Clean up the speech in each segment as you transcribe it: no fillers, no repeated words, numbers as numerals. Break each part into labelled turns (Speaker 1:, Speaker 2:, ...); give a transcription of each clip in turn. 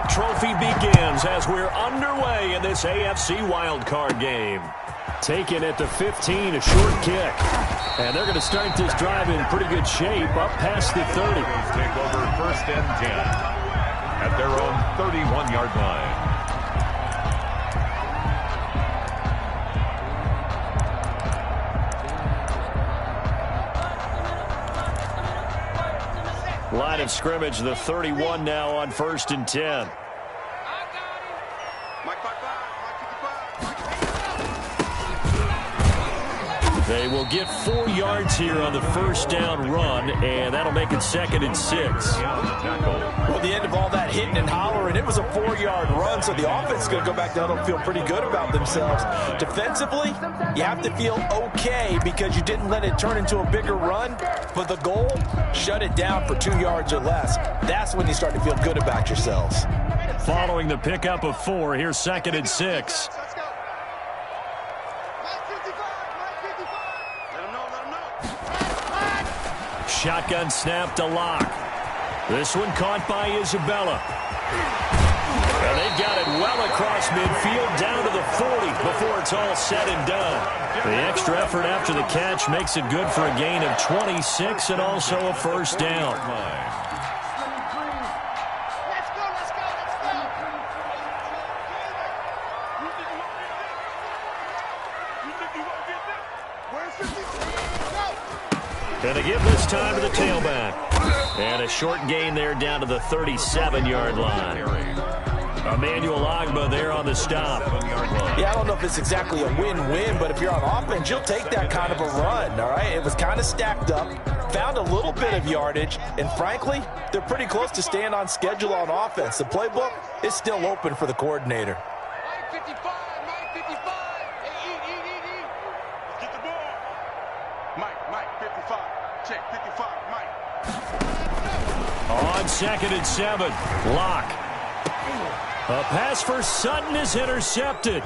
Speaker 1: that trophy begins as we're underway in this AFC Wildcard game. Taken at the 15, a short kick. And they're going to start this drive in pretty good shape, up past the 30.
Speaker 2: Take over 1st and 10 at their own 31-yard line.
Speaker 1: Line of scrimmage, the 31 now on 1st and 10. They will get 4 yards here on the first down run, and that'll make it 2nd and 6.
Speaker 3: Well, the end of all that hitting and hollering, it was a 4-yard run, so the offense is going to go back down and feel pretty good about themselves. Defensively, you have to feel okay because you didn't let it turn into a bigger run, but the goal, shut it down for 2 yards or less. That's when you start to feel good about yourselves.
Speaker 1: Following the pickup of 4, here's 2nd and 6. Shotgun snap to Locke. This one caught by Isabella. And they've got it well across midfield down to the 40 before it's all said and done. The extra effort after the catch makes it good for a gain of 26 and also a first down. And they give this time to the tailback. And a short gain there down to the 37-yard line. Emmanuel Ogbah there on the stop.
Speaker 3: Yeah, I don't know if it's exactly a win-win, but if you're on offense, you'll take that kind of a run, all right? It was kind of stacked up, found a little bit of yardage, and frankly, they're pretty close to staying on schedule on offense. The playbook is still open for the coordinator.
Speaker 1: On 2nd and 7, Locke. A pass for Sutton is intercepted.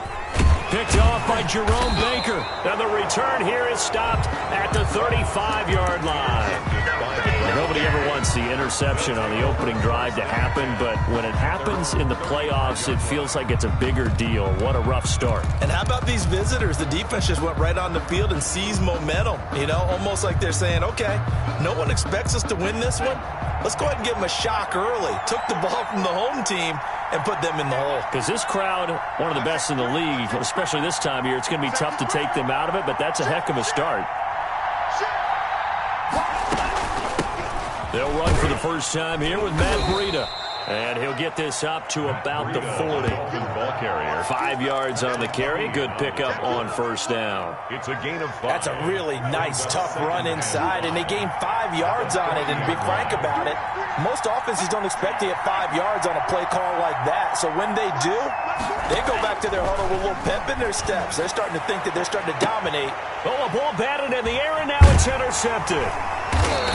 Speaker 1: Picked off by Jerome Baker. And the return here is stopped at the 35-yard line. Nobody ever wants the interception on the opening drive to happen, but when it happens in the playoffs, it feels like it's a bigger deal. What a rough start.
Speaker 3: And how about these visitors? The defense just went right on the field and seized momentum. You know, almost like they're saying, okay, no one expects us to win this one. Let's go ahead and give them a shock early. Took the ball from the home team and put them in the hole.
Speaker 1: Because this crowd, one of the best in the league, especially this time of year, it's going to be tough to take them out of it, but that's a heck of a start. They'll run for the first time here with Matt Breida. And he'll get this up to about the 40. 5 yards on the carry. Good pickup on first down.
Speaker 2: It's a gain of 5.
Speaker 3: That's a really nice, tough run inside, and they gained 5 yards on it. And to be frank about it, most offenses don't expect to get 5 yards on a play call like that. So when they do, they go back to their huddle with a little pep in their steps. They're starting to think that they're starting to dominate.
Speaker 1: Oh, a ball batted in the air, and now it's intercepted.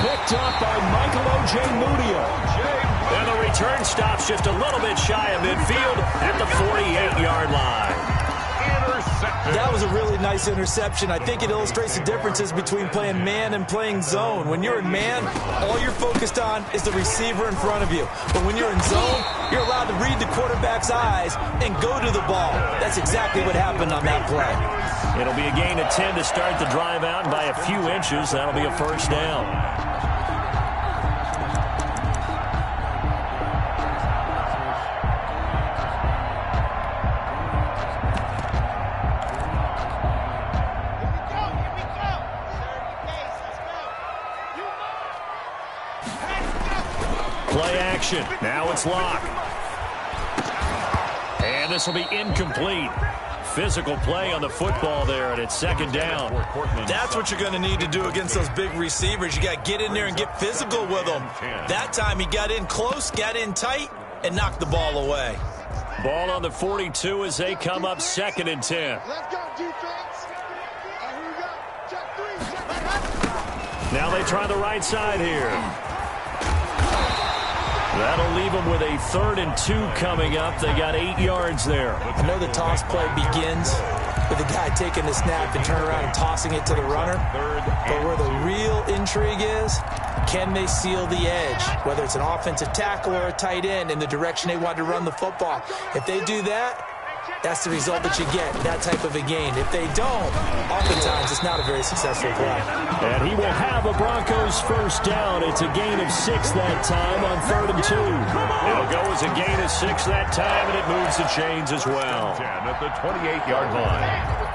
Speaker 1: Picked up by Michael Ojemudia. And the return stops just a little bit shy of midfield at the 48-yard line.
Speaker 2: Intercepted.
Speaker 3: That was a really nice interception. I think it illustrates the differences between playing man and playing zone. When you're in man, all you're focused on is the receiver in front of you. But when you're in zone, you're allowed to read the quarterback's eyes and go to the ball. That's exactly what happened on that play.
Speaker 1: It'll be a gain of 10 to start the drive out, and by a few inches, that'll be a first down. Play action. Now it's Locke. And this will be incomplete. Physical play on the football there, and it's 2nd down.
Speaker 3: That's what you're going to need to do against those big receivers. You got to get in there and get physical with them. That time he got in close, got in tight, and knocked the ball away.
Speaker 1: Ball on the 42 as they come up 2nd and 10.
Speaker 4: Let's go, defense. Here we go. Check 3. Check.
Speaker 1: Now they try the right side here. That'll leave them with a 3rd and 2 coming up. They got 8 yards there.
Speaker 3: I know the toss play begins with the guy taking the snap and turning around and tossing it to the runner. But where the real intrigue is, can they seal the edge, whether it's an offensive tackle or a tight end, in the direction they want to run the football? If they do that, that's the result that you get, that type of a gain. If they don't, oftentimes it's not a very successful play.
Speaker 1: And he will have a Broncos first down. It's a gain of 6 that time on 3rd and 2. It'll go as a gain of 6 that time, and it moves the chains as well.
Speaker 2: 10 at the 28-yard line.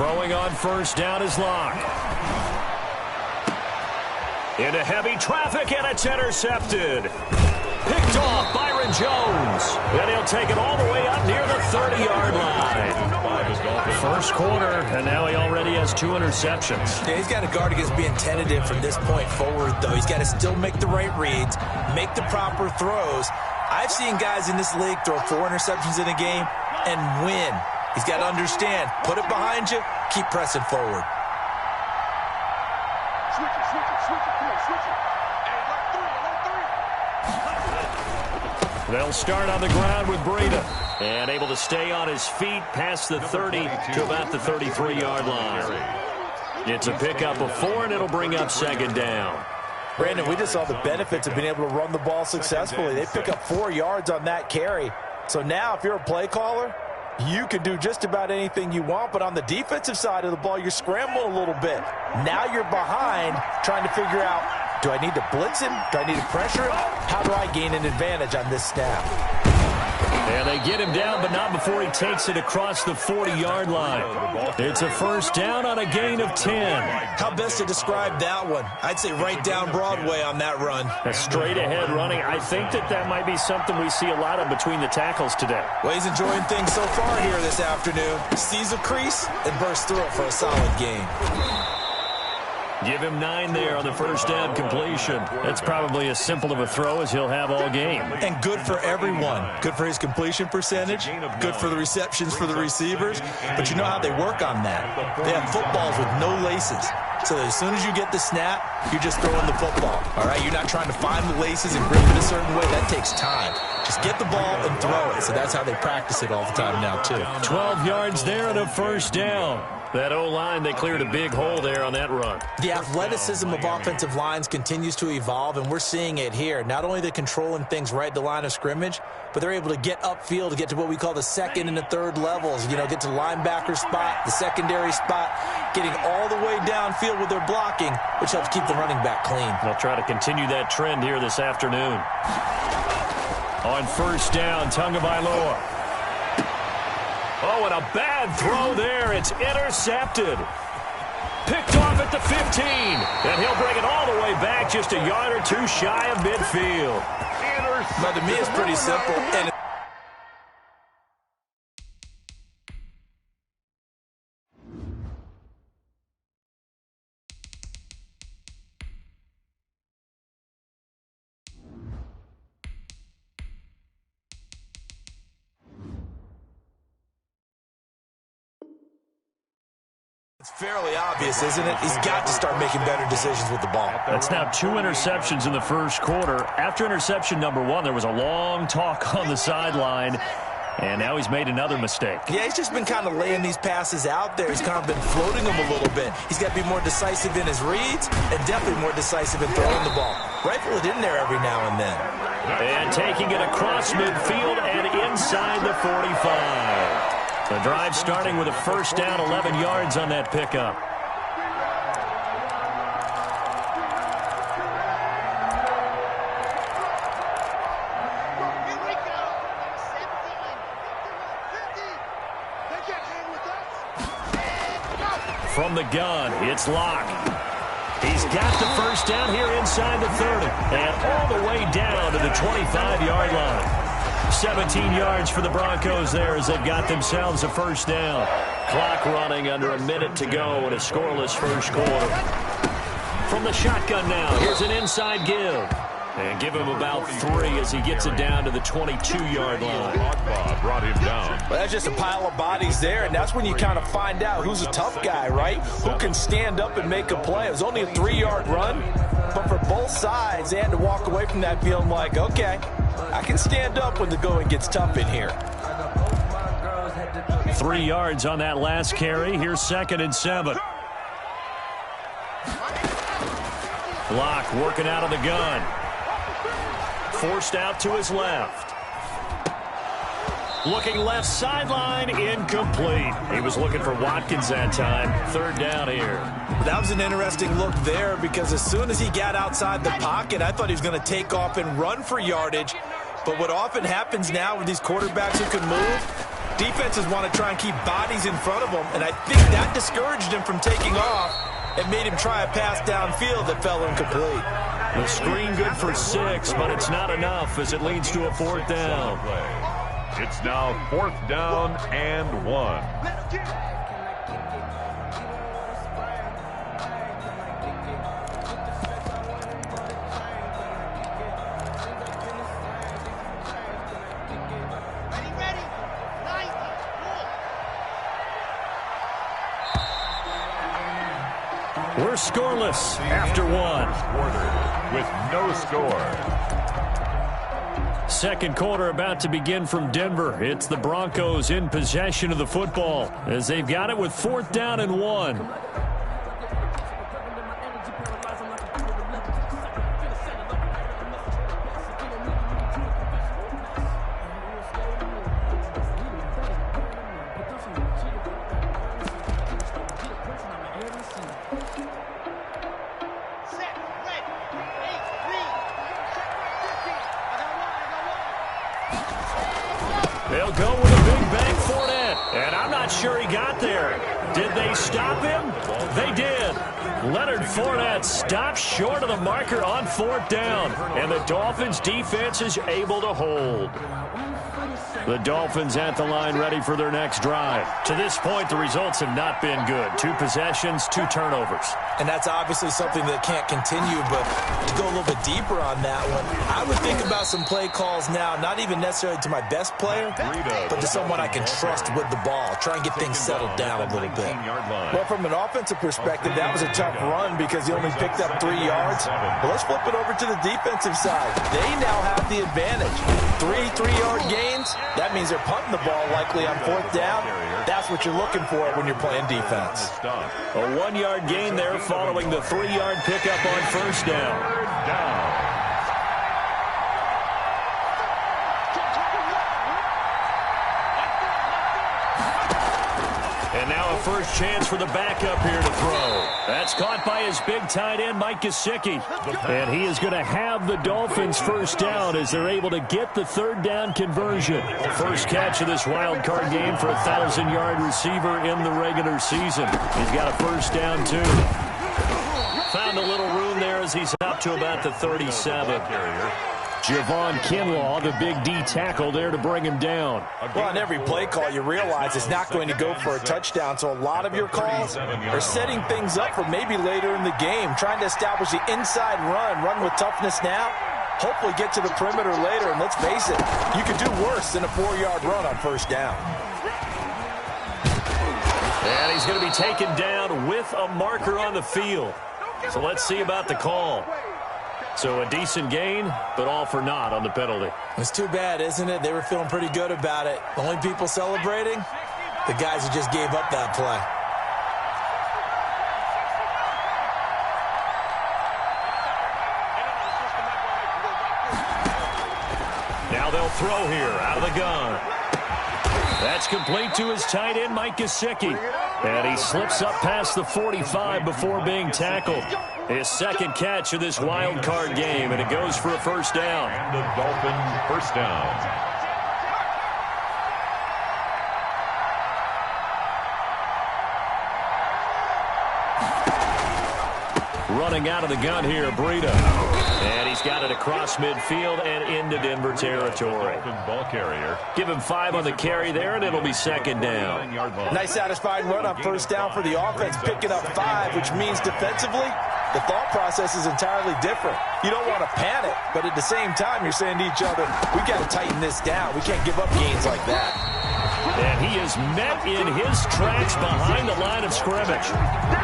Speaker 1: Throwing on first down is Locke. Into heavy traffic, and it's intercepted. Picked off Byron Jones. And he'll take it all the way up near the 30-yard line. First quarter, and now he already has 2 interceptions.
Speaker 3: Yeah, he's got to guard against being tentative from this point forward, though. He's got to still make the right reads, make the proper throws. I've seen guys in this league throw 4 interceptions in a game and win. He's got to understand, put it behind you, keep pressing forward.
Speaker 4: Switch it. Come on, switch it. Hey, 1-3.
Speaker 1: They'll start on the ground with Breida. And able to stay on his feet past the 30 to about the 33-yard line. It's a pickup of 4, and it'll bring up 2nd down.
Speaker 3: Brandon, we just saw the benefits of being able to run the ball successfully. They pick up 4 yards on that carry. So now if you're a play caller, you can do just about anything you want, but on the defensive side of the ball, you're scrambling a little bit. Now you're behind, trying to figure out, do I need to blitz him? Do I need to pressure him? How do I gain an advantage on this snap?
Speaker 1: And they get him down, but not before he takes it across the 40-yard line. It's a first down on a gain of 10.
Speaker 3: How best to describe that one? I'd say right down Broadway on that run.
Speaker 1: A straight-ahead running. I think that might be something we see a lot of between the tackles today.
Speaker 3: Well, he's enjoying things so far here this afternoon. Sees a crease and bursts through it for a solid gain.
Speaker 1: Give him 9 there on the first down completion. That's probably as simple of a throw as he'll have all game.
Speaker 3: And good for everyone. Good for his completion percentage. Good for the receptions for the receivers. But you know how they work on that. They have footballs with no laces. So as soon as you get the snap, you're just throwing the football. All right, you're not trying to find the laces and grip it a certain way. That takes time. Just get the ball and throw it. So that's how they practice it all the time now, too.
Speaker 1: 12 yards there and a first down. That O-line, they cleared a big hole there on that run.
Speaker 3: The athleticism of offensive lines continues to evolve, and we're seeing it here. Not only they're controlling things right at the line of scrimmage, but they're able to get upfield to get to what we call the 2nd and the 3rd levels. You know, get to linebacker spot, the secondary spot, getting all the way downfield with their blocking, which helps keep the running back clean.
Speaker 1: They'll try to continue that trend here this afternoon. On first down, Tagovailoa. Oh, and a bad throw there. It's intercepted. Picked off at the 15. And he'll bring it all the way back just a yard or 2 shy of midfield.
Speaker 3: But to me, it's pretty simple. And it's fairly obvious, isn't it? He's got to start making better decisions with the ball.
Speaker 1: That's now 2 interceptions in the first quarter. After interception number 1, there was a long talk on the sideline, and now he's made another mistake.
Speaker 3: Yeah, he's just been kind of laying these passes out there. He's kind of been floating them a little bit. He's got to be more decisive in his reads and definitely more decisive in throwing the ball. Rifle it in there every now and then.
Speaker 1: And taking it across midfield and inside the 45. The drive starting with a first down, 11 yards on that pickup. From the gun, it's Locke. He's got the first down here inside the 30. And all the way down to the 25-yard line. 17 yards for the Broncos there as they've got themselves a first down. Clock running under a minute to go in a scoreless first quarter. From the shotgun now, here's an inside give. And give him about 3 as he gets it down to the 22-yard line.
Speaker 2: Brought him down.
Speaker 3: Well, that's just a pile of bodies there, and that's when you kind of find out who's a tough guy, right? Who can stand up and make a play. It was only a 3-yard run, But for both sides, they had to walk away from that feeling like, okay, I can stand up when the going gets tough in here.
Speaker 1: 3 yards on that last carry. Here's 2nd and 7. Block working out of the gun. Forced out to his left. Looking left sideline, incomplete. He was looking for Watkins that time. 3rd down here.
Speaker 3: That was an interesting look there because as soon as he got outside the pocket, I thought he was going to take off and run for yardage. But what often happens now with these quarterbacks who can move, defenses want to try and keep bodies in front of them, and I think that discouraged him from taking off and made him try a pass downfield that fell incomplete.
Speaker 1: The screen good for 6, but it's not enough as it leads to a 4th down.
Speaker 2: It's now 4th down and 1.
Speaker 1: We're scoreless after 1.
Speaker 2: With no score.
Speaker 1: 2nd quarter about to begin from Denver. It's the Broncos in possession of the football as they've got it with 4th down and 1. They'll go with a big bang Fournette, and I'm not sure he got there. Did they stop him? They did. Leonard Fournette stops short of the marker on 4th down, and the Dolphins defense is able to hold. The Dolphins at the line ready for their next drive. To this point, the results have not been good. 2 possessions, 2 turnovers.
Speaker 3: And that's obviously something that can't continue, but to go a little bit deeper on that one, I would think about some play calls now, not even necessarily to my best player, but to someone I can trust with the ball. Try and get things settled down a little bit. Well, from an offensive perspective, that was a tough run because he only picked up 3 yards. But let's flip it over to the defensive side. They now have the advantage. 3 3-yard gains. That means they're punting the ball likely on 4th down. That's what you're looking for when you're playing defense.
Speaker 1: A 1-yard gain there following the 3-yard pickup on 1st down. And now a first chance for the backup here to throw. That's caught by his big tight end, Mike Gesicki. And he is going to have the Dolphins first down as they're able to get the 3rd down conversion. First catch of this wild card game for a 1,000-yard receiver in the regular season. He's got a first down, too. Found a little room there as he's up to about the 37. Javon Kinlaw, the big D tackle there to bring him down.
Speaker 3: Well, on every play call, you realize it's not going to go for a touchdown, so a lot of your calls are setting things up for maybe later in the game, trying to establish the inside run with toughness now, hopefully get to the perimeter later, and let's face it, you could do worse than a 4-yard run on 1st down.
Speaker 1: And he's going to be taken down with a marker on the field. So let's see about the call. So a decent gain, but all for naught on the penalty.
Speaker 3: It's too bad, isn't it? They were feeling pretty good about it. The only people celebrating, the guys who just gave up that play.
Speaker 1: Now they'll throw here out of the gun. That's complete to his tight end, Mike Gesicki. And he slips up past the 45 before being tackled. His 2nd catch of this wild card game, and it goes for a first down.
Speaker 2: And the Dolphin first down.
Speaker 1: Running out of the gun here, Breida. And he's got it across midfield and into Denver territory.
Speaker 2: Ball carrier.
Speaker 1: Give him 5 on the carry there, and it'll be 2nd down.
Speaker 3: Nice satisfying run on 1st down for the offense, picking up 5, which means defensively, the thought process is entirely different. You don't want to panic, but at the same time, you're saying to each other, we got to tighten this down. We can't give up gains like that.
Speaker 1: And he is met in his tracks behind the line of scrimmage.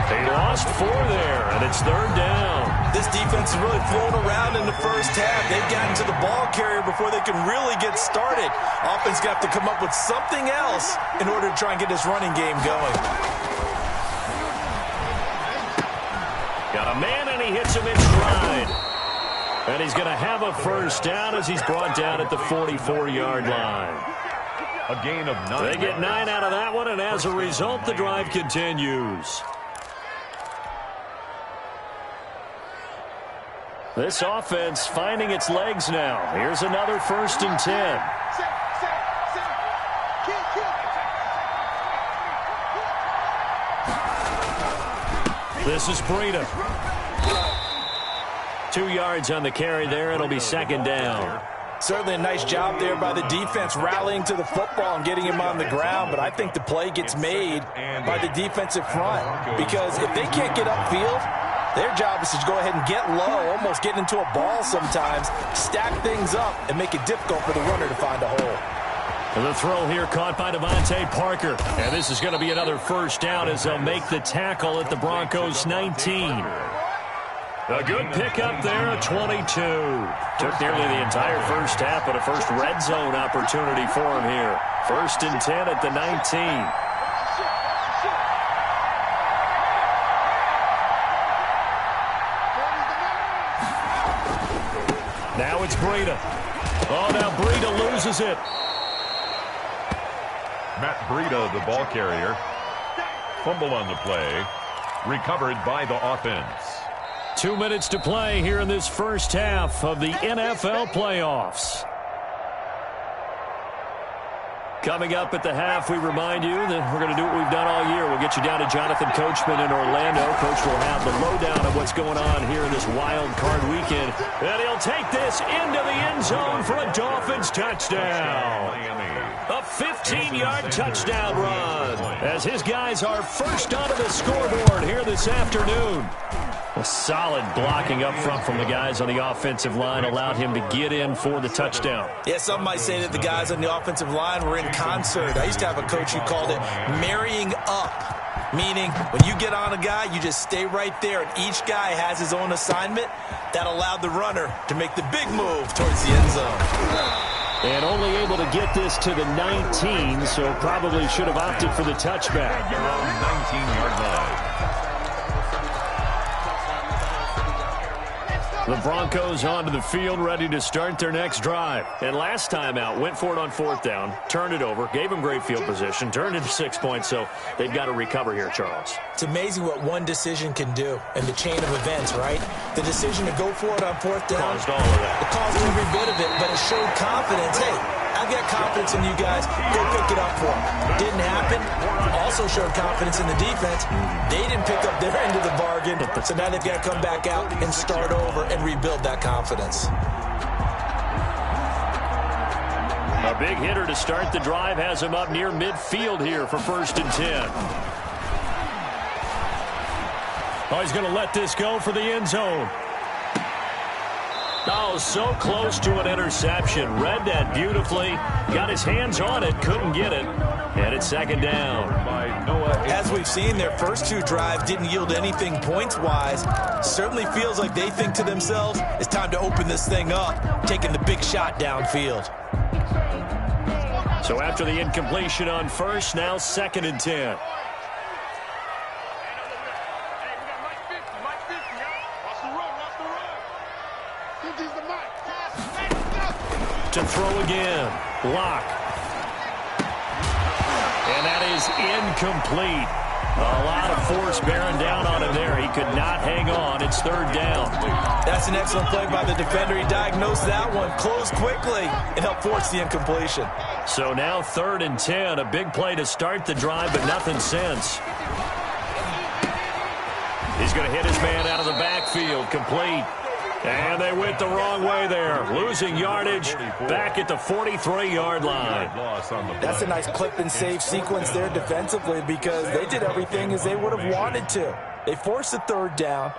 Speaker 1: They lost 4 there, and it's 3rd down.
Speaker 3: This defense is really flown around in the first half. They've gotten to the ball carrier before they can really get started. Offense got to come up with something else in order to try and get this running game going.
Speaker 1: Got a man, and he hits him in stride. And he's going to have a first down as he's brought down at the 44-yard line.
Speaker 2: A gain of 9.
Speaker 1: They get 9 out of that one, and as a result, the drive continues. This offense finding its legs now. Here's another 1st and 10. This is Breida. 2 yards on the carry there. It'll be 2nd down.
Speaker 3: Certainly a nice job there by the defense rallying to the football and getting him on the ground, but I think the play gets made by the defensive front because if they can't get upfield, their job is to go ahead and get low, almost get into a ball sometimes, stack things up, and make it difficult for the runner to find a hole.
Speaker 1: The throw here caught by Devontae Parker, and this is going to be another first down as they'll make the tackle at the Broncos' 19. A good pickup there at 22. Took nearly the entire first half, but a first red zone opportunity for him here. 1st and 10 at the 19. Now it's Breida. Oh, now Breida loses it.
Speaker 2: Matt Breida, the ball carrier. Fumble on the play. Recovered by the offense.
Speaker 1: 2 minutes to play here in this first half of the NFL playoffs. Coming up at the half, we remind you that we're going to do what we've done all year. We'll get you down to Jonathan Coachman in Orlando. Coach will have the lowdown of what's going on here in this wild card weekend. And he'll take this into the end zone for a Dolphins touchdown. A 15-yard touchdown run as his guys are first onto the scoreboard here this afternoon. A solid blocking up front from the guys on the offensive line allowed him to get in for the touchdown.
Speaker 3: Yeah, some might say that the guys on the offensive line were in concert. I used to have a coach who called it marrying up, meaning when you get on a guy, you just stay right there, and each guy has his own assignment. That allowed the runner to make the big move towards the end zone.
Speaker 1: And only able to get this to the 19, so probably should have opted for the touchback.
Speaker 2: 19-yard line.
Speaker 1: The Broncos onto the field, ready to start their next drive. And last time out, went for it on 4th down, turned it over, gave them great field position, turned it to 6 points, so they've got to recover here, Charles.
Speaker 3: It's amazing what one decision can do in the chain of events, right? The decision to go for it on 4th down.
Speaker 1: Caused all of that.
Speaker 3: It caused every bit of it, but it showed confidence. Hey, I've got confidence in you guys. Go pick it up for them. Didn't happen. Also showed confidence in the defense. They didn't pick up their end of the bargain, so now they've got to come back out and start over and rebuild that confidence.
Speaker 1: A big hitter to start the drive has him up near midfield here for 1st and 10. Oh, he's going to let this go for the end zone. Oh, so close to an interception. Read that beautifully. Got his hands on it. Couldn't get it. And it's 2nd down.
Speaker 3: As we've seen, their first 2 drives didn't yield anything points-wise. Certainly feels like they think to themselves, it's time to open this thing up, taking the big shot downfield.
Speaker 1: So after the incompletion on 1st, now 2nd and 10. To throw again. Block. And that is incomplete. A lot of force bearing down on him there. He could not hang on. It's 3rd down.
Speaker 3: That's an excellent play by the defender. He diagnosed that one, closed quickly, and helped force the incompletion.
Speaker 1: So now 3rd and 10. A big play to start the drive, but nothing since. He's going to hit his man out of the backfield. Complete. And they went the wrong way there. Losing yardage back at the 43-yard line.
Speaker 3: That's a nice clip and save sequence there defensively because they did everything as they would have wanted to. They forced the 3rd down,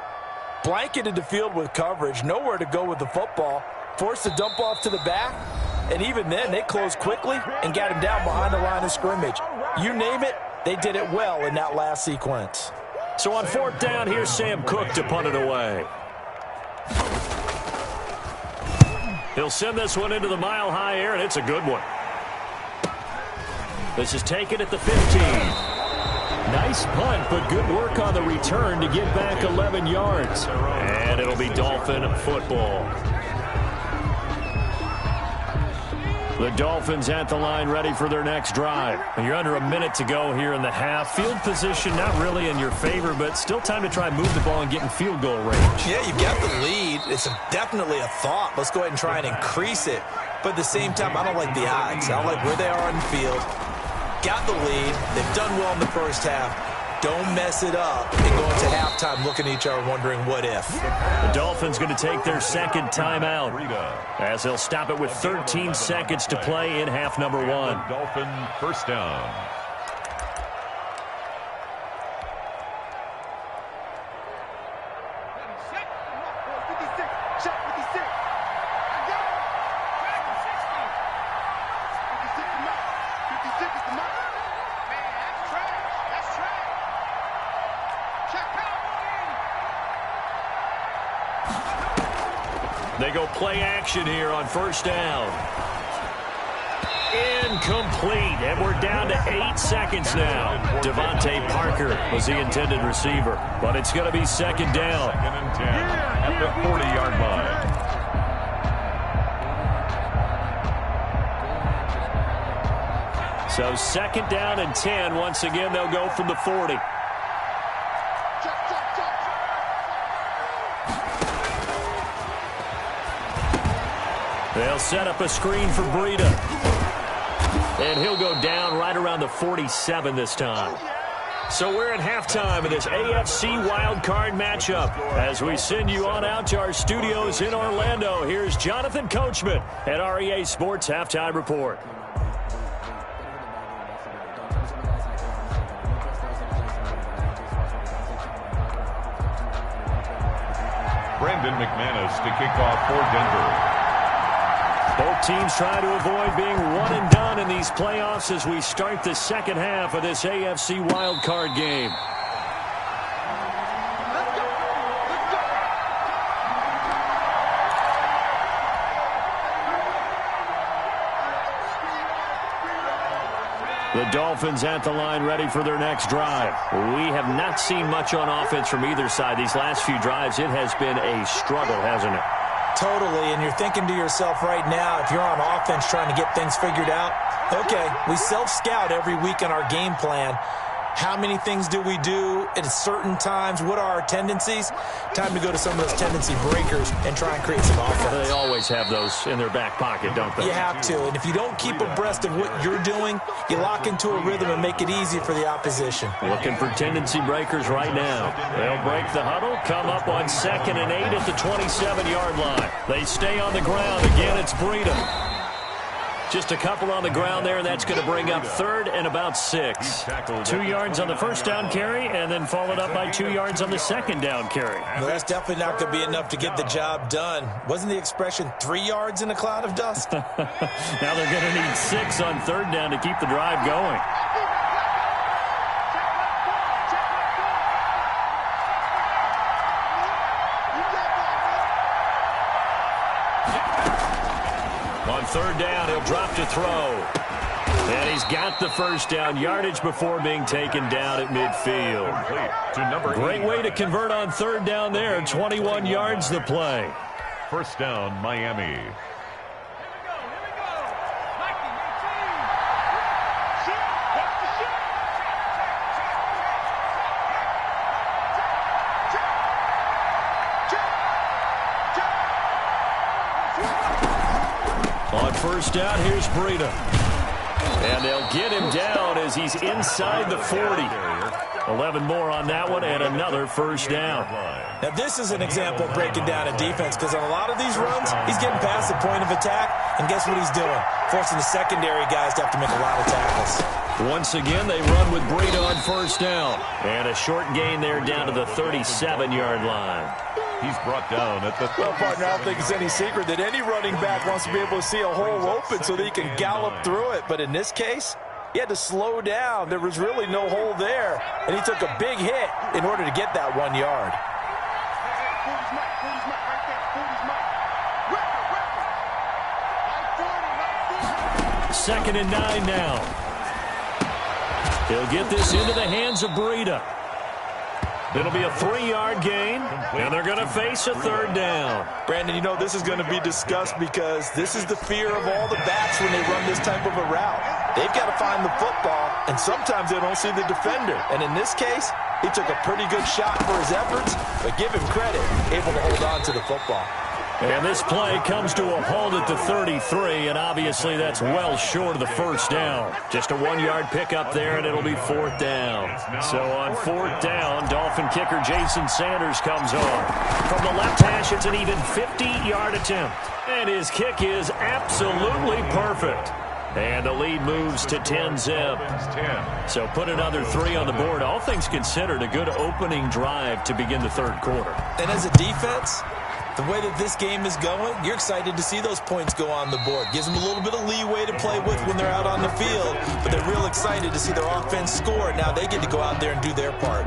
Speaker 3: blanketed the field with coverage, nowhere to go with the football, forced the dump off to the back, And even then, they closed quickly and got him down behind the line of scrimmage. You name it, they did it well in that last sequence.
Speaker 1: So on 4th down, here's Sam Cook to punt it away. He'll send this one into the mile-high air, and it's a good one. This is taken at the 15. Nice punt, but good work on the return to get back 11 yards. And it'll be Dolphin football. The Dolphins at the line ready for their next drive. You're under a minute to go here in the half. Field position not really in your favor, but still time to try and move the ball and get in field goal range.
Speaker 3: Yeah, you've got the lead. It's definitely a thought. Let's go ahead and try and increase it. But at the same time, I don't like the odds. I don't like where they are on the field. Got the lead. They've done well in the first half. Don't mess it up and go into halftime looking at each other wondering what if.
Speaker 1: The Dolphins going to take their second timeout as they'll stop it with 13 seconds to play in half number 1.
Speaker 2: Dolphin first down.
Speaker 1: They go play action here on first down. Incomplete, and we're down to 8 seconds now. Devontae Parker was the intended receiver, but it's going to be second down.
Speaker 2: 2nd and 10 at the 40-yard line.
Speaker 1: So second down and 10. Once again, they'll go from the 40. They'll set up a screen for Breida. And he'll go down right around the 47 this time. So we're at halftime of this AFC Wildcard matchup. As we send you on out to our studios in Orlando, here's Jonathan Coachman at REA Sports Halftime Report.
Speaker 2: Brandon McManus to kick off for Denver.
Speaker 1: Both teams trying to avoid being one and done in these playoffs as we start the second half of this AFC wildcard game. The Dolphins at the line ready for their next drive. We have not seen much on offense from either side. These last few drives, it has been a struggle, hasn't it?
Speaker 3: Totally, and you're thinking to yourself right now, if you're on offense trying to get things figured out, okay, we self-scout every week on our game plan. How many things do we do at certain times? What are our tendencies? Time to go to some of those tendency breakers and try and create some offense.
Speaker 1: They always have those in their back pocket, don't they?
Speaker 3: You have to, and if you don't keep abreast of what you're doing, you lock into a rhythm and make it easy for the opposition.
Speaker 1: Looking for tendency breakers right now. They'll break the huddle, come up on 2nd and 8 at the 27-yard line. They stay on the ground. Again, it's Breida. Just a couple on the ground there, and that's going to bring up 3rd and about 6. 2 yards on the first down carry, and then followed up by 2 yards on the second down carry.
Speaker 3: Well, that's definitely not going to be enough to get the job done. Wasn't the expression 3 yards in a cloud of dust?
Speaker 1: Now they're going to need 6 on 3rd down to keep the drive going. On 3rd down, he'll drop to throw. And he's got the first down yardage before being taken down at midfield. Great way to convert on 3rd down there. 21 yards the play.
Speaker 2: First down, Miami.
Speaker 1: On first down, here's Breida. And they'll get him down as he's inside the 40. 11 more on that one, and another first down.
Speaker 3: Now, this is an example of breaking down a defense, because on a lot of these runs, he's getting past the point of attack, and guess what he's doing? Forcing the secondary guys to have to make a lot of tackles.
Speaker 1: Once again, they run with Breida on first down. And a short gain there down to the 37-yard line.
Speaker 2: He's brought down at the...
Speaker 3: Well, partner, I don't think it's any secret that any running back wants to be able to see a hole open so that he can gallop through it. But in this case, he had to slow down. There was really no hole there, and he took a big hit in order to get that 1 yard.
Speaker 1: Second and 9 now. He'll get this into the hands of Breida. It'll be a 3-yard gain, and they're going to face a third down.
Speaker 3: Brandon, you know this is going to be discussed because this is the fear of all the backs when they run this type of a route. They've got to find the football, and sometimes they don't see the defender. And in this case, he took a pretty good shot for his efforts, but give him credit, able to hold on to the football.
Speaker 1: And this play comes to a halt at the 33, and obviously that's well short of the first down. Just a 1-yard pickup there, and it'll be 4th down. So on 4th down, Dolphin kicker Jason Sanders comes on. From the left hash, it's an even 50-yard attempt. And his kick is absolutely perfect. And the lead moves to 10-zip. So put another 3 on the board. All things considered, a good opening drive to begin the third quarter.
Speaker 3: And as a defense, the way that this game is going, you're excited to see those points go on the board. Gives them a little bit of leeway to play with when they're out on the field, but they're real excited to see their offense score. Now they get to go out there and do their part.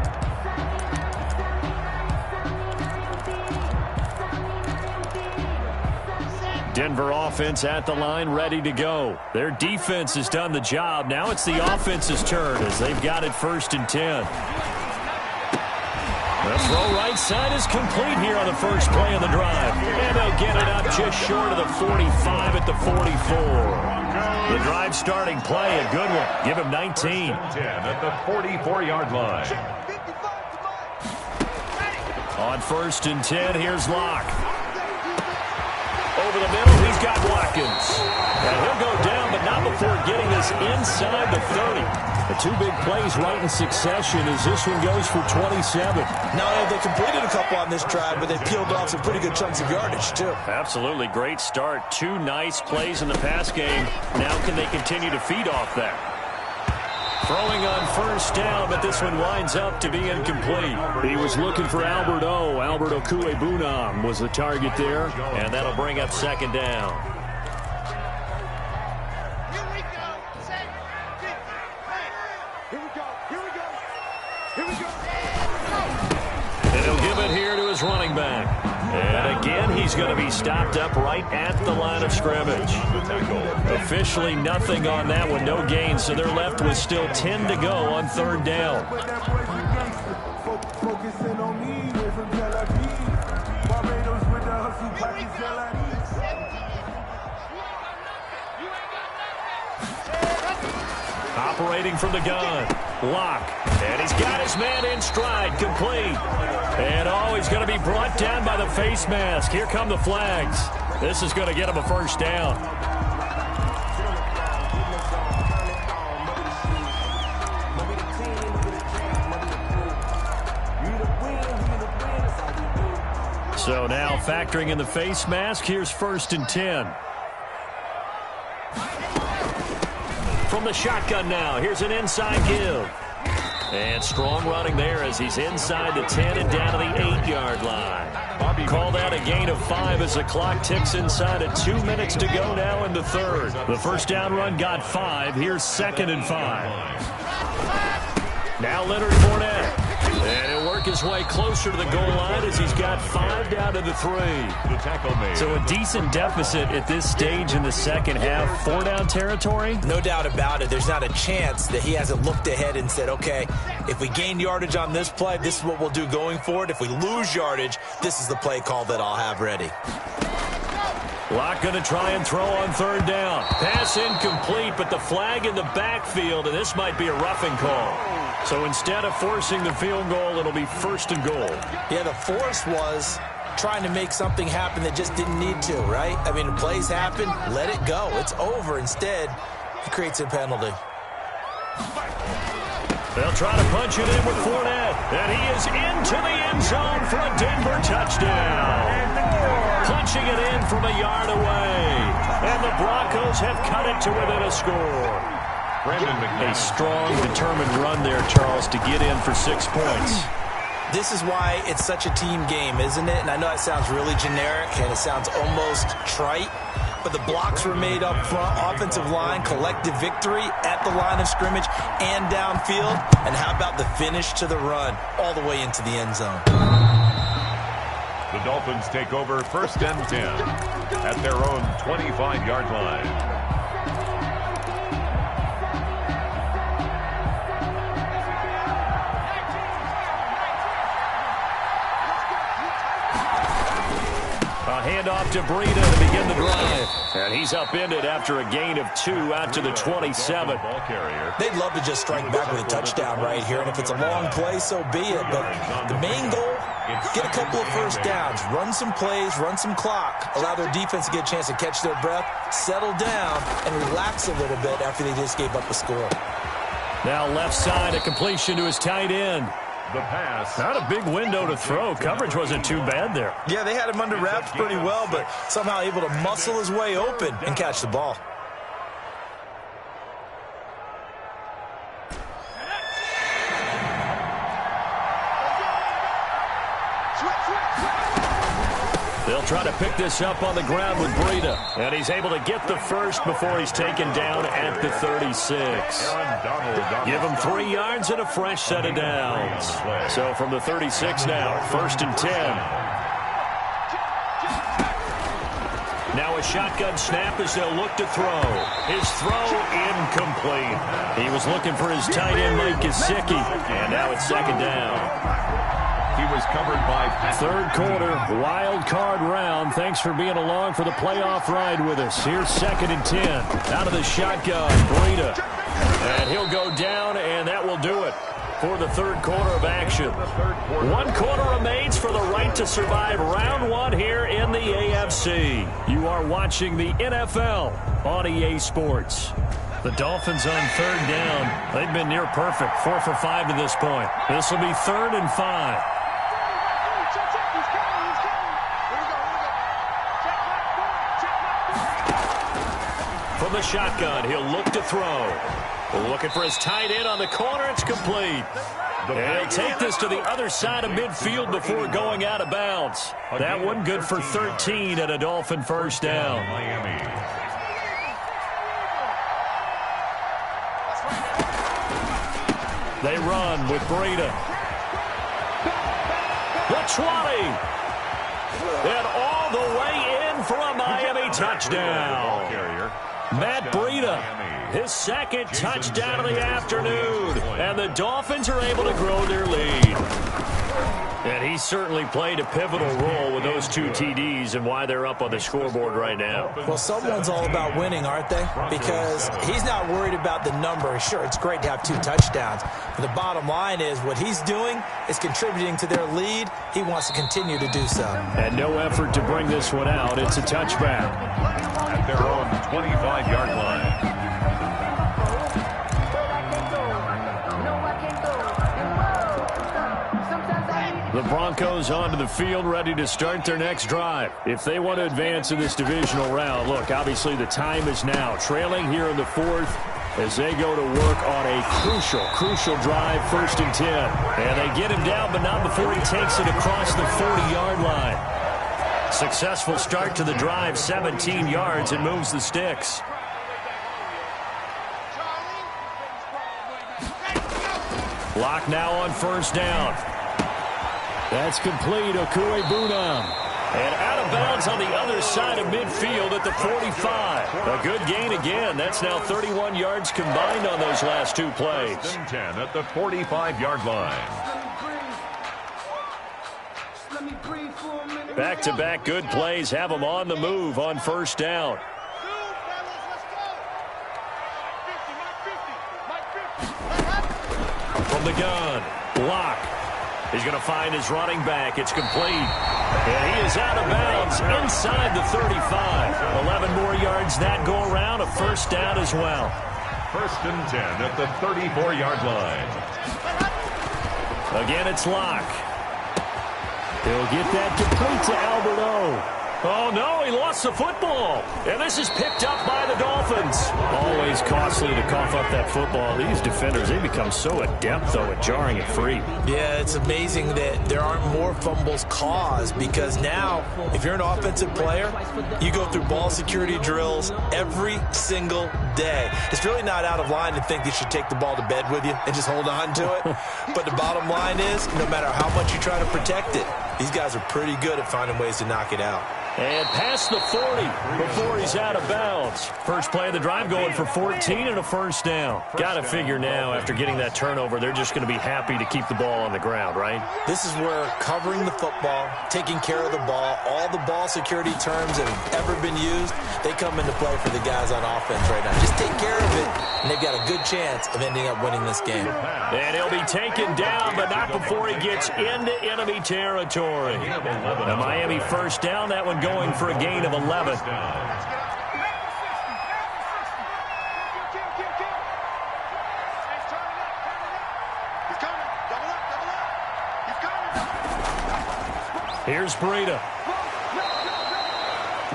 Speaker 1: Denver offense at the line, ready to go. Their defense has done the job. Now it's the offense's turn as they've got it 1st and 10. The throw right side is complete here on the first play of the drive. And they'll get it up just short of the 45 at the 44. The drive starting play, a good one. Give him 19.
Speaker 2: 10 at the 44-yard line.
Speaker 1: On 1st and 10, here's Locke. Over the middle, he's got Watkins. And he'll go down, but not before getting this inside the 30. The 2 big plays right in succession as this one goes for 27.
Speaker 3: Now, they completed a couple on this drive, but they peeled off some pretty good chunks of yardage, too.
Speaker 1: Absolutely great start. 2 nice plays in the pass game. Now can they continue to feed off that? Throwing on 1st down, but this one winds up to be incomplete. He was looking for Albert O. Albert Okuebunam was the target there, and that'll bring up 2nd down. And he'll give it here to his running back. And again, he's going to be stopped up right at the line of scrimmage. Officially nothing on that one, no gain, so they're left with still 10 to go on 3rd down. Operating from the gun, Locke, and he's got his man in stride, complete. And he's going to be brought down by the face mask. Here come the flags. This is going to get him a 1st down. So now factoring in the face mask, here's 1st and 10. From the shotgun now, here's an inside give. And strong running there as he's inside the 10 and down to the 8-yard line. Call that a gain of 5 as the clock ticks inside of 2 minutes to go now in the 3rd. The 1st down run got 5. Here's 2nd and 5. Now Leonard Fournette. And he'll work his way closer to the goal line as he's got 5 down to the 3.
Speaker 2: The tackle made.
Speaker 1: So a decent deficit at this stage in the second half. 4-down territory?
Speaker 3: No doubt about it. There's not a chance that he hasn't looked ahead and said, okay, if we gain yardage on this play, this is what we'll do going forward. If we lose yardage, this is the play call that I'll have ready.
Speaker 1: Locke going to try and throw on 3rd down. Pass incomplete, but the flag in the backfield, and this might be a roughing call. So instead of forcing the field goal, it'll be 1st and goal.
Speaker 3: Yeah, the force was trying to make something happen that just didn't need to, right? I mean, plays happen, let it go. It's over. Instead, he creates a penalty.
Speaker 1: They'll try to punch it in with Fournette, and he is into the end zone for a Denver touchdown. Punching it in from a yard away, and the Broncos have cut it to within a score. A strong, determined run there, Charles, to get in for 6 points.
Speaker 3: This is why it's such a team game, isn't it? And I know it sounds really generic and it sounds almost trite, but the blocks were made up front, offensive line, collective victory at the line of scrimmage and downfield. And how about the finish to the run all the way into the end zone?
Speaker 2: The Dolphins take over 1st and 10 at their own 25-yard line.
Speaker 1: Handoff to Breida to begin the drive. And he's upended after a gain of 2 out to the 27.
Speaker 3: They'd love to just strike back with a touchdown right here. And if it's a long play, so be it. But the main goal, get a couple of first downs, run some plays, run some clock, allow their defense to get a chance to catch their breath, settle down, and relax a little bit after they just gave up a score.
Speaker 1: Now left side, a completion to his tight end.
Speaker 2: The pass.
Speaker 1: Not a big window to throw. Coverage wasn't too bad there.
Speaker 3: Yeah, they had him under wraps pretty well, but somehow able to muscle his way open and catch the ball.
Speaker 1: They'll try to pick this up on the ground with Breida. And he's able to get the first before he's taken down at the 36. Give him 3 yards and a fresh set of downs. So from the 36 now, 1st and 10. Now a shotgun snap as they'll look to throw. His throw incomplete. He was looking for his tight end, Mike Gesicki. And now it's 2nd down.
Speaker 2: He was covered by
Speaker 1: 3rd quarter, wild card round. Thanks for being along for the playoff ride with us. Here's 2nd and 10. Out of the shotgun, Breida. And he'll go down, and that will do it for the 3rd quarter of action. 1 quarter remains for the right to survive round 1 here in the AFC. You are watching the NFL on EA Sports. The Dolphins on 3rd down. They've been near perfect, 4 for 5 to this point. This will be 3rd and 5. From the shotgun, he'll look to throw. Looking for his tight end on the corner. It's complete. And he'll take this to the other side of midfield before going out of bounds. That one good for 13 and a Dolphin 1st down. They run with Breida. The 20. And all the way in for a Miami touchdown. Matt Breida, his 2nd touchdown of the afternoon. And the Dolphins are able to grow their lead. And he certainly played a pivotal role with those 2 TDs and why they're up on the scoreboard right now.
Speaker 3: Well, someone's all about winning, aren't they? Because he's not worried about the number. Sure, it's great to have 2 touchdowns. But the bottom line is what he's doing is contributing to their lead. He wants to continue to do so.
Speaker 1: And no effort to bring this one out. It's a touchback.
Speaker 2: At their own 25-yard line.
Speaker 1: The Broncos onto the field, ready to start their next drive. If they want to advance in this divisional round, look, obviously the time is now. Trailing here in the 4th as they go to work on a crucial drive, 1st and 10. And they get him down, but not before he takes it across the 40-yard line. Successful start to the drive, 17 yards, and moves the sticks. Lock now on 1st down. That's complete, Okuebunam. And out of bounds on the other side of midfield at the 45. A good gain again. That's now 31 yards combined on those last 2 plays.
Speaker 2: 10 at the 45-yard line.
Speaker 1: Back-to-back good plays have them on the move on 1st down. From the gun, block. He's going to find his running back. It's complete. And he is out of bounds inside the 35. 11 more yards that go around. A 1st down as well.
Speaker 2: 1st and 10 at the 34-yard line.
Speaker 1: Again, it's Locke. He'll get that complete to Albert O. Oh, no, he lost the football. And this is picked up by the Dolphins. Always costly to cough up that football. These defenders, they become so adept, though, at jarring it free.
Speaker 3: Yeah, it's amazing that there aren't more fumbles caused, because now, if you're an offensive player, you go through ball security drills every single day. It's really not out of line to think you should take the ball to bed with you and just hold on to it. But the bottom line is, no matter how much you try to protect it, these guys are pretty good at finding ways to knock it out.
Speaker 1: And past the 40 before he's out of bounds. First play of the drive going for 14 and a first down. Got to figure now, after getting that turnover, they're just going to be happy to keep the ball on the ground, right?
Speaker 3: This is where covering the football, taking care of the ball, all the ball security terms that have ever been used, they come into play for the guys on offense right now. Just take care of it, and they've got a good chance of ending up winning this game.
Speaker 1: And he'll be taken down, but not before he gets into enemy territory. The Miami first down, that one going for a gain of 11. Here's Breida.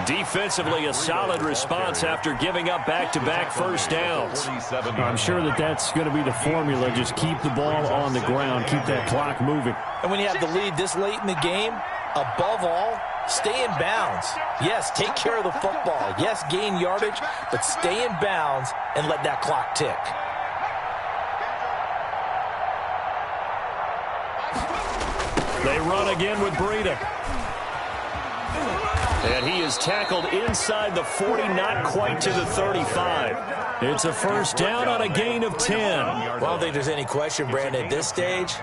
Speaker 1: Defensively, a solid response after giving up back-to-back first downs.
Speaker 5: I'm sure that's going to be the formula. Just keep the ball on the ground, keep that clock moving.
Speaker 3: And when you have the lead this late in the game, above all, stay in bounds. Yes, take care of the football. Yes, gain yardage, but stay in bounds and let that clock tick.
Speaker 1: They run again with Breida. And he is tackled inside the 40, not quite to the 35. It's a first down on a gain of 10.
Speaker 3: Well, I don't think there's any question, Brandon, at this stage,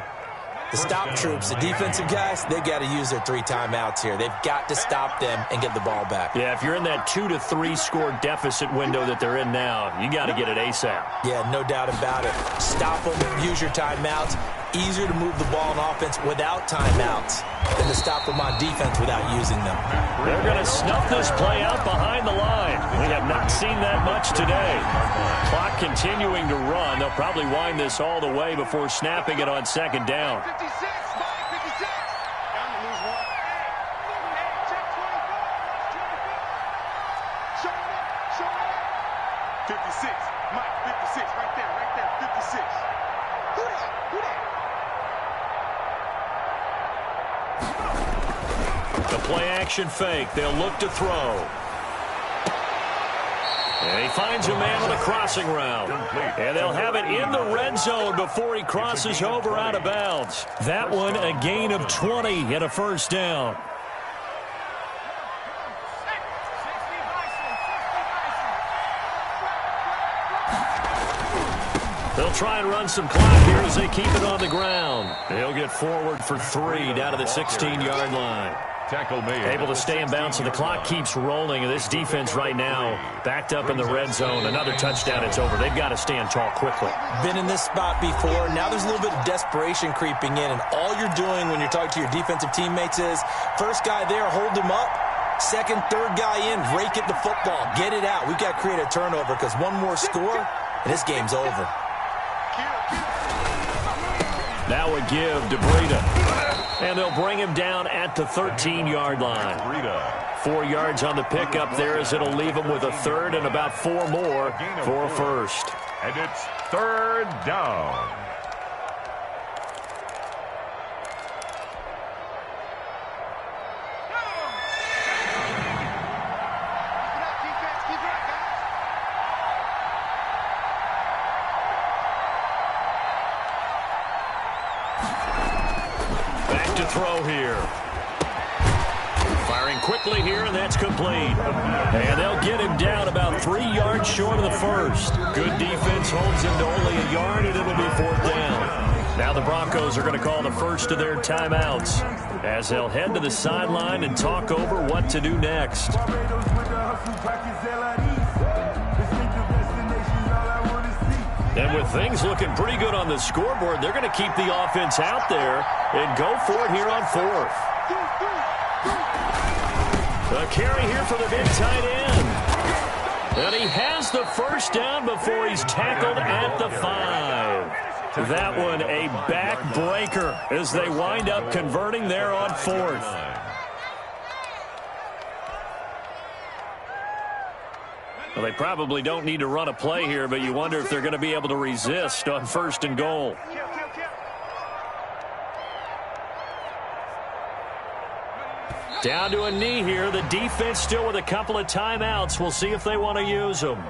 Speaker 3: the stop troops, the defensive guys, they got to use their 3 timeouts here. They've got to stop them and get the ball back.
Speaker 1: Yeah, if you're in that 2 to 3 score deficit window that they're in now, you got to get it ASAP.
Speaker 3: Yeah, no doubt about it. Stop them, use your timeouts. Easier to move the ball on offense without timeouts than to stop them on defense without using them.
Speaker 1: They're going to snuff this play out behind the line. We have not seen that much today. Clock continuing to run. They'll probably wind this all the way before snapping it on second down.
Speaker 4: 56, Mike, 56. I'm going to lose one. Check 24. Show it up, show it up. 56, Mike, 56, right there, 56. Who that?
Speaker 1: The play-action fake. They'll look to throw. And he finds a man on the crossing route. And they'll have it in the red zone before he crosses over out of bounds. That one a gain of 20 and a first down. They'll try and run some clock here as they keep it on the ground. They'll get forward for 3 down to the 16-yard line.
Speaker 2: Tackle made.
Speaker 1: Able to stay in bounds, so the clock keeps rolling. And this defense right now backed up in the red zone. Another touchdown, it's over. They've got to stand tall quickly.
Speaker 3: Been in this spot before. Now there's a little bit of desperation creeping in. And all you're doing when you're talking to your defensive teammates is, first guy there, hold him up. Second, third guy in, rake at the football. Get it out. We've got to create a turnover because one more score, and this game's over.
Speaker 1: Now a give to Breida. And they'll bring him down at the 13-yard line. 4 yards on the pickup there, as it'll leave him with a third and about 4 more for a first.
Speaker 2: And it's third down.
Speaker 1: Throw here. Firing quickly here, and that's complete. And they'll get him down about 3 yards short of the first. Good defense holds him to only a yard, and it'll be 4th down. Now the Broncos are going to call the first of their timeouts as they'll head to the sideline and talk over what to do next. And with things looking pretty good on the scoreboard, they're going to keep the offense out there and go for it here on 4th. A carry here for the big tight end. And he has the first down before he's tackled at the 5. That one a backbreaker as they wind up converting there on 4th. Well, they probably don't need to run a play here, but you wonder if they're going to be able to resist on 1st and goal. Down to a knee here. The defense still with a couple of timeouts. We'll see if they want to use them.